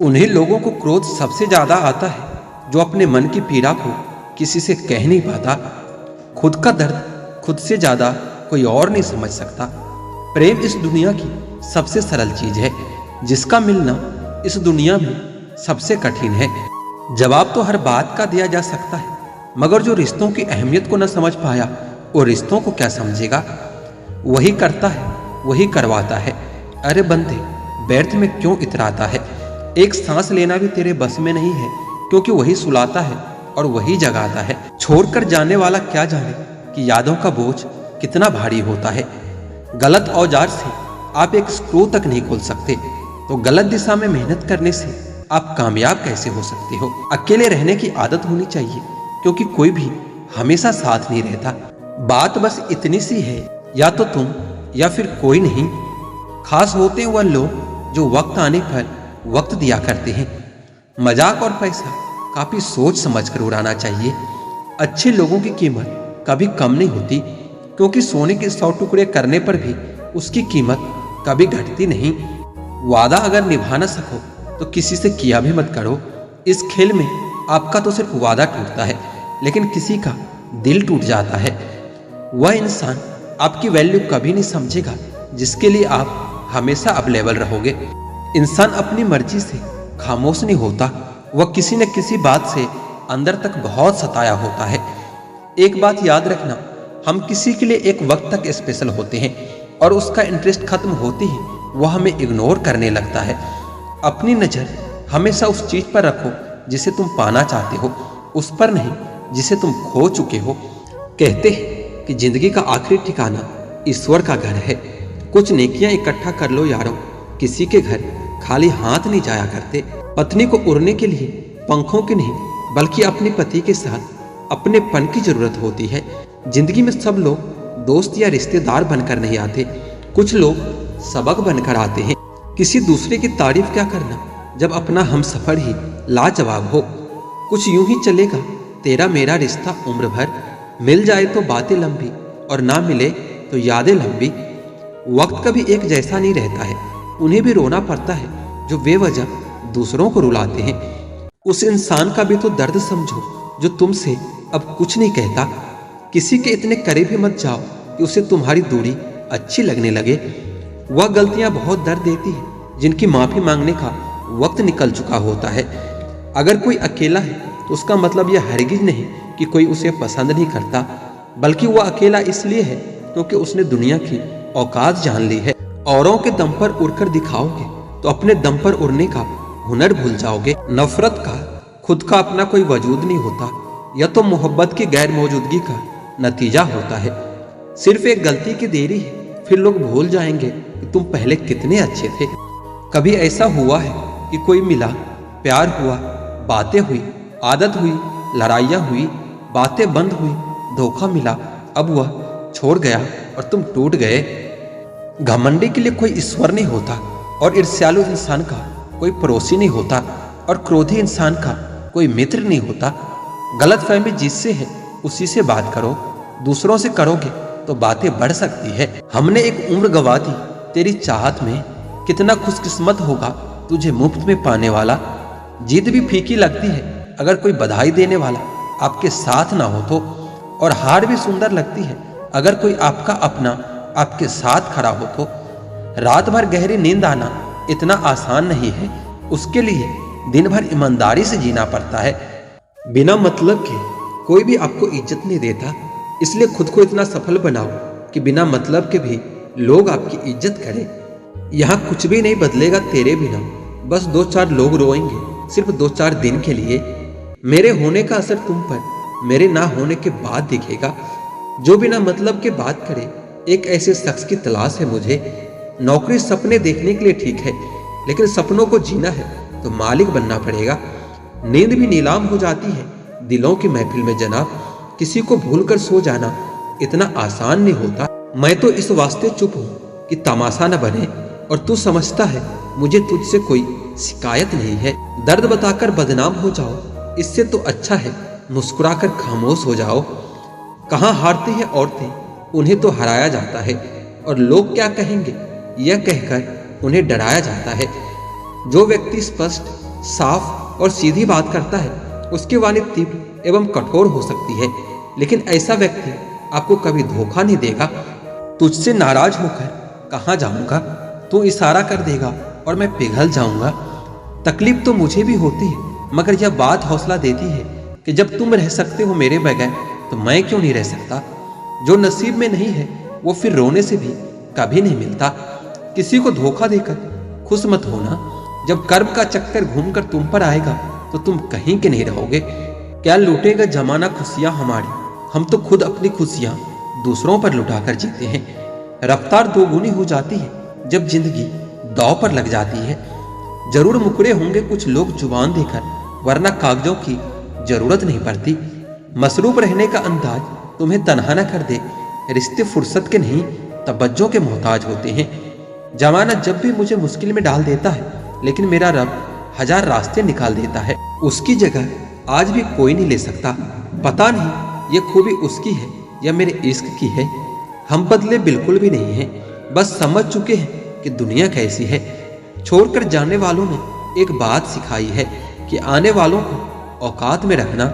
उन्हीं लोगों को क्रोध सबसे ज्यादा आता है जो अपने मन की पीड़ा को किसी से कह नहीं पाता। खुद का दर्द खुद से ज्यादा कोई और नहीं समझ सकता। प्रेम इस दुनिया की सबसे सरल चीज है जिसका मिलना इस दुनिया में सबसे कठिन है। जवाब तो हर बात का दिया जा सकता है, मगर जो रिश्तों की अहमियत को न समझ पाया वो रिश्तों को क्या समझेगा। वही करता है, वही करवाता है। अरे बंदे, व्यर्थ में क्यों इतराता है। एक सांस लेना भी तेरे बस में नहीं है, क्योंकि वही सुलाता है और वही जगाता है। छोड़कर जाने वाला क्या जाने कि यादों का बोझ कितना भारी होता है। गलत औजार से आप एक स्क्रू तक नहीं खोल सकते, तो गलत दिशा में मेहनत करने से आप कामयाब कैसे हो सकते हो। अकेले रहने की आदत होनी चाहिए, क्योंकि कोई भी हमेशा साथ नहीं रहता। बात बस इतनी सी है, या तो तुम या फिर कोई नहीं। खास होते हैं वह लोग जो वक्त आने पर वक्त दिया करते हैं। मजाक और पैसा काफी सोच समझ कर उड़ाना चाहिए। अच्छे लोगों की कीमत कभी कम नहीं होती, क्योंकि सोने के 100 टुकड़े करने पर भी उसकी कीमत कभी घटती नहीं। वादा अगर निभा न सको तो किसी से किया भी मत करो। इस खेल में आपका तो सिर्फ वादा टूटता है, लेकिन किसी का दिल टूट जाता है। वह इंसान आपकी वैल्यू कभी नहीं समझेगा जिसके लिए आप हमेशा अवेलेबल रहोगे। इंसान अपनी मर्जी से खामोश नहीं होता, वह किसी न किसी बात से अंदर तक बहुत सताया होता है। एक बात याद रखना, हम किसी के लिए एक वक्त तक स्पेशल होते हैं और उसका इंटरेस्ट खत्म होते ही वह हमें इग्नोर करने लगता है। अपनी नज़र हमेशा उस चीज पर रखो जिसे तुम पाना चाहते हो, उस पर नहीं जिसे तुम खो चुके हो। कहते हैं कि जिंदगी का आखिरी ठिकाना ईश्वर का घर है। कुछ नेकियां इकट्ठा कर लो यारों, किसी के घर खाली हाथ नहीं जाया करते। पत्नी को उड़ने के लिए पंखों की नहीं, बल्कि अपने पति के साथ अपने पन की जरूरत होती है। जिंदगी में सब लोग दोस्त या रिश्तेदार बनकर नहीं आते, कुछ लोग सबक बनकर आते हैं। किसी दूसरे की तारीफ क्या करना जब अपना हम सफर ही लाजवाब हो। कुछ यूं ही चलेगा तेरा मेरा रिश्ता उम्र भर। मिल जाए तो बातें लंबी और ना मिले तो यादें लंबी। वक्त कभी एक जैसा नहीं रहता है, उन्हें भी रोना पड़ता है जो बेवजह दूसरों को रुलाते हैं। उस इंसान का भी तो दर्द समझो जो तुमसे अब कुछ नहीं कहता। किसी के इतने करीब ही मत जाओ कि उसे तुम्हारी दूरी अच्छी लगने लगे। वह गलतियां बहुत दर्द देती है जिनकी माफी मांगने का वक्त निकल चुका होता है। अगर कोई अकेला है तो उसका मतलब यह हरगिज नहीं कि कोई उसे पसंद नहीं करता, बल्कि वह अकेला इसलिए है क्योंकि उसने दुनिया की औकात जान ली है। औरों के दम पर उड़कर दिखाओगे तो अपने दम पर उड़ने का हुनर भूल जाओगे। नफरत का खुद का अपना कोई वजूद नहीं होता, यह तो मोहब्बत की गैर मौजूदगी का नतीजा होता है। सिर्फ एक गलती की देरी है, फिर लोग भूल जाएंगे कि तुम पहले कितने अच्छे थे। कभी ऐसा हुआ है कि कोई मिला, प्यार हुआ, बातें हुई, आदत हुई, लड़ाइयाँ हुई, बातें बंद हुई, धोखा मिला, अब वह छोड़ गया और तुम टूट गए। घमंडी के लिए कोई ईश्वर नहीं होता, और ईर्ष्यालु इंसान का कोई पड़ोसी नहीं होता, और क्रोधी इंसान का कोई मित्र नहीं होता। गलतफहमी जिससे है उसी से बात करो, दूसरों से करोगे तो बातें बढ़ सकती है। हमने एक उम्र गंवा दी तेरी चाहत में, कितना खुशकिस्मत होगा तुझे मुफ्त में पाने वाला। जीत भी फीकी लगती है अगर कोई बधाई देने वाला आपके साथ ना हो तो, और हार भी सुंदर लगती है अगर कोई आपका अपना आपके साथ खड़ा हो तो। रात भर गहरी नींद आना इतना आसान नहीं है, उसके लिए दिन भर ईमानदारी से जीना पड़ता है। बिना मतलब के कोई भी आपको इज्जत नहीं देता, इसलिए खुद को इतना सफल बनाओ कि बिना मतलब के भी लोग आपकी इज्जत करें। यहाँ कुछ भी नहीं बदलेगा तेरे बिना, बस 2-4 लोग रोएंगे सिर्फ 2-4 दिन के लिए। मेरे होने का असर तुम पर मेरे ना होने के बाद दिखेगा। जो बिना मतलब के बात करे, एक ऐसे शख्स की तलाश है मुझे। नौकरी सपने देखने के लिए ठीक है, लेकिन सपनों को जीना है तो मालिक बनना पड़ेगा। नींद भी नीलाम हो जाती है दिलों की महफिल में जनाब। किसी को भूलकर सो जाना इतना आसान नहीं होता। मैं तो इस वास्ते चुप हूँ कि तमाशा न बने, और तू समझता है मुझे तुझसे कोई शिकायत नहीं है। दर्द बताकर बदनाम हो जाओ, इससे तो अच्छा है मुस्कुराकर खामोश हो जाओ। कहाँ हारती हैं औरतें, उन्हें तो हराया जाता है, और लोग क्या कहेंगे यह कहकर उन्हें डराया जाता है। जो व्यक्ति स्पष्ट साफ और सीधी बात करता है उसकी वाणी तीव्र एवं कठोर हो सकती है, लेकिन ऐसा व्यक्ति आपको कभी धोखा नहीं देगा। तुझसे नाराज होकर कहाँ जाऊंगा, तू इशारा कर देगा और मैं पिघल जाऊंगा। तकलीफ तो मुझे भी होती है, मगर यह बात हौसला देती है कि जब तुम रह सकते हो मेरे बगैर तो मैं क्यों नहीं रह सकता। जो नसीब में नहीं है वो फिर रोने से भी कभी नहीं मिलता। किसी को धोखा देकर खुश मत होना, जब कर्म का चक्कर घूमकर तुम पर आएगा तो तुम कहीं के नहीं रहोगे। क्या लूटेगा जमाना खुशियां हमारी, हम तो खुद अपनी खुशियां दूसरों पर लुटाकर जीते हैं। रफ्तार दोगुनी हो जाती है जब जिंदगी दांव पर लग जाती है। जरूर मुकरे होंगे कुछ लोग जुबान देकर, वरना कागजों की जरूरत नहीं पड़ती। मसरूफ रहने का अंदाज तुम्हें तनहा न कर दे। रिश्ते फुर्सत के नहीं तवज्जो के मोहताज होते हैं। जमाना जब भी मुझे मुश्किल में डाल देता है, लेकिन मेरा रब हजार रास्ते निकाल देता है। उसकी जगह आज भी कोई नहीं ले सकता। पता नहीं ये खूबी उसकी है या मेरे इश्क की है। हम बदले बिल्कुल भी नहीं हैं, बस समझ चुके हैं कि दुनिया कैसी है। छोड़कर जाने वालों ने एक बात सिखाई है कि आने वालों को औकात में रखना